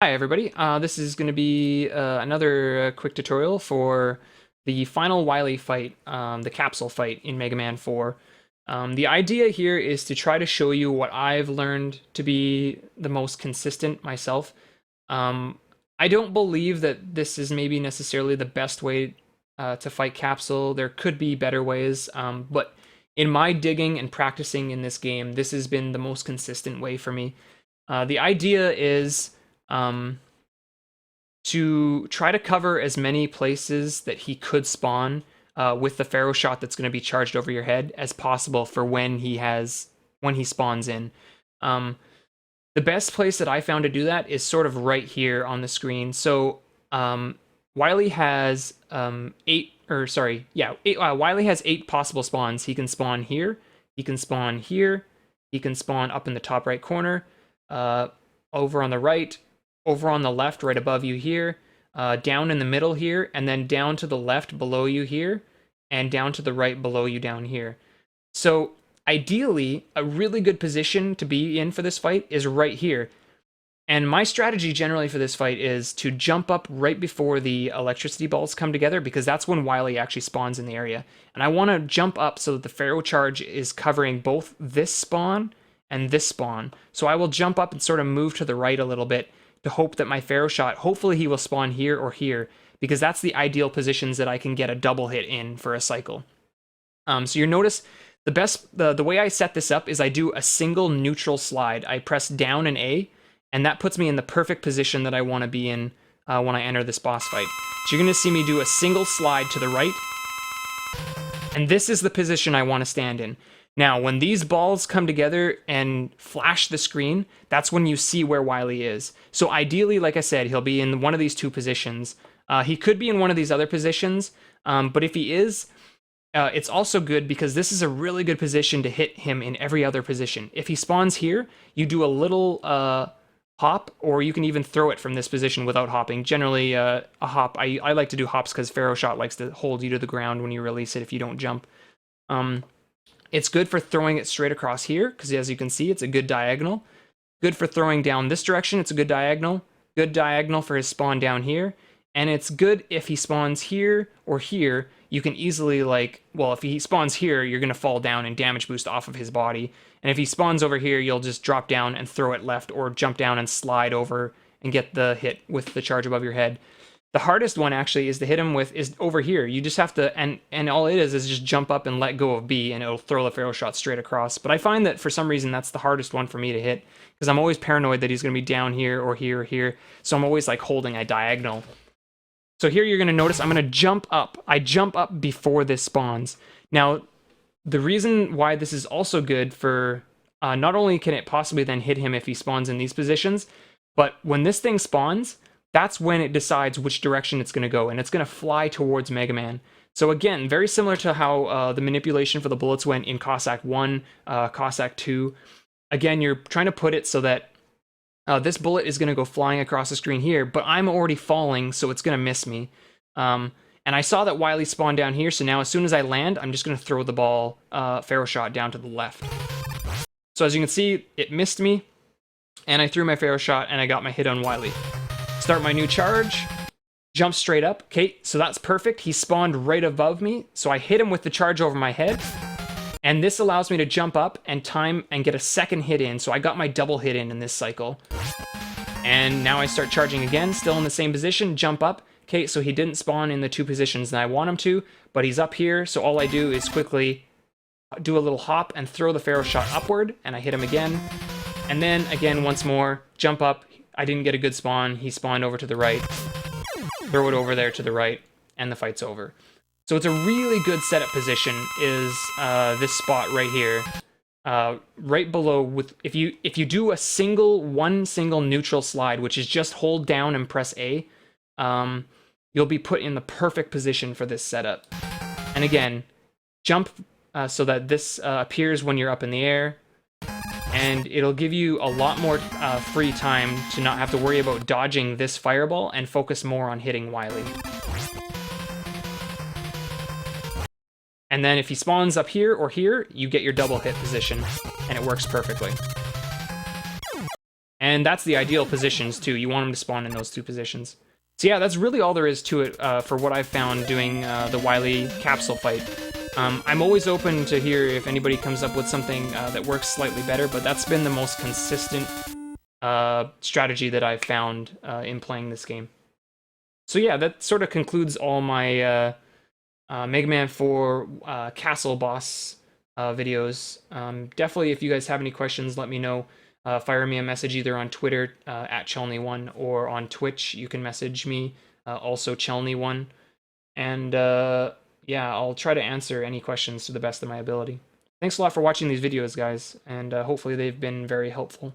Hi everybody, this is going to be another quick tutorial for the final Wily fight, the capsule fight in Mega Man 4. The idea here is to try to show you what I've learned to be the most consistent myself. Um, I don't believe that this is maybe necessarily the best way to fight Capsule. There could be better ways, but in my digging and practicing in this game, this has been the most consistent way for me. The idea is um, to try to cover as many places that he could spawn with the Pharaoh shot that's going to be charged over your head as possible for when he spawns in. Um, the best place that I found to do that is sort of right here on the screen. So Wily has Wily has 8 possible spawns. He can spawn here, he can spawn here, he can spawn up in the top right corner, over on the right, over on the left, right above you here, down in the middle here, and then down to the left below you here, and down to the right below you down here. So ideally, a really good position to be in for this fight is right here. And my strategy generally for this fight is to jump up right before the electricity balls come together, because that's when Wily actually spawns in the area. And I want to jump up so that the Pharaoh charge is covering both this spawn and this spawn. So I will jump up and sort of move to the right a little bit to hope that my Pharaoh shot, hopefully he will spawn here or here, because that's the ideal positions that I can get a double hit in for a cycle. So you notice the way I set this up is I do a single neutral slide. I press down and A, and that puts me in the perfect position that I want to be in when I enter this boss fight. So you're going to see me do a single slide to the right, and this is the position I want to stand in. Now, when these balls come together and flash the screen, that's when you see where Wily is. So ideally, like I said, he'll be in one of these two positions. He could be in one of these other positions, but if he is, it's also good because this is a really good position to hit him in every other position. If he spawns here, you do a little hop, or you can even throw it from this position without hopping. Generally, a hop, I like to do hops because Pharaoh shot likes to hold you to the ground when you release it if you don't jump. It's good for throwing it straight across here, because as you can see, it's a good diagonal. Good for throwing down this direction, it's a good diagonal. Good diagonal for his spawn down here. And it's good if he spawns here or here, you can easily, if he spawns here, you're going to fall down and damage boost off of his body. And if he spawns over here, you'll just drop down and throw it left, or jump down and slide over and get the hit with the charge above your head. The hardest one actually is to hit him with is over here. You just have to, and all it is just jump up and let go of B, and it'll throw the Pharaoh shot straight across. But I find that for some reason that's the hardest one for me to hit, because I'm always paranoid that he's going to be down here or here or here. So I'm always like holding a diagonal. So here you're going to notice I'm going to jump up. I jump up before this spawns. Now, the reason why this is also good for, not only can it possibly then hit him if he spawns in these positions, but when this thing spawns, that's when it decides which direction it's going to go, and it's going to fly towards Mega Man. So again, very similar to how the manipulation for the bullets went in Cossack 1, Cossack 2. Again, you're trying to put it so that this bullet is going to go flying across the screen here, but I'm already falling, so it's going to miss me. And I saw that Wily spawned down here, so now as soon as I land, I'm just going to throw the ball, Pharaoh shot, down to the left. So as you can see, it missed me, and I threw my Pharaoh shot, and I got my hit on Wily. Start my new charge, jump straight up. Okay, so that's perfect. He spawned right above me, so I hit him with the charge over my head, and this allows me to jump up and time and get a second hit in, so I got my double hit in this cycle. And now I start charging again, still in the same position, jump up. Okay, so he didn't spawn in the two positions that I want him to, but he's up here, so all I do is quickly do a little hop and throw the Pharaoh shot upward, and I hit him again. And then, again, once more, jump up. I didn't get a good spawn. He spawned over to the right. Throw it over there to the right, and the fight's over. So it's a really good setup position is this spot right here. Right below, if you do one single neutral slide, which is just hold down and press A, you'll be put in the perfect position for this setup. And again, jump so that this appears when you're up in the air, and it'll give you a lot more free time to not have to worry about dodging this fireball and focus more on hitting Wily. And then if he spawns up here or here, you get your double hit position, and it works perfectly. And that's the ideal positions too. You want them to spawn in those two positions. So yeah, that's really all there is to it for what I've found doing the Wily Capsule fight. I'm always open to hear if anybody comes up with something that works slightly better, but that's been the most consistent strategy that I've found in playing this game. So yeah, that sort of concludes all my Mega Man 4 Castle Boss videos. Definitely, if you guys have any questions, let me know. Fire me a message either on Twitter at Chelney1 or on Twitch. You can message me, also Chelney1. And yeah, I'll try to answer any questions to the best of my ability. Thanks a lot for watching these videos, guys, and hopefully they've been very helpful.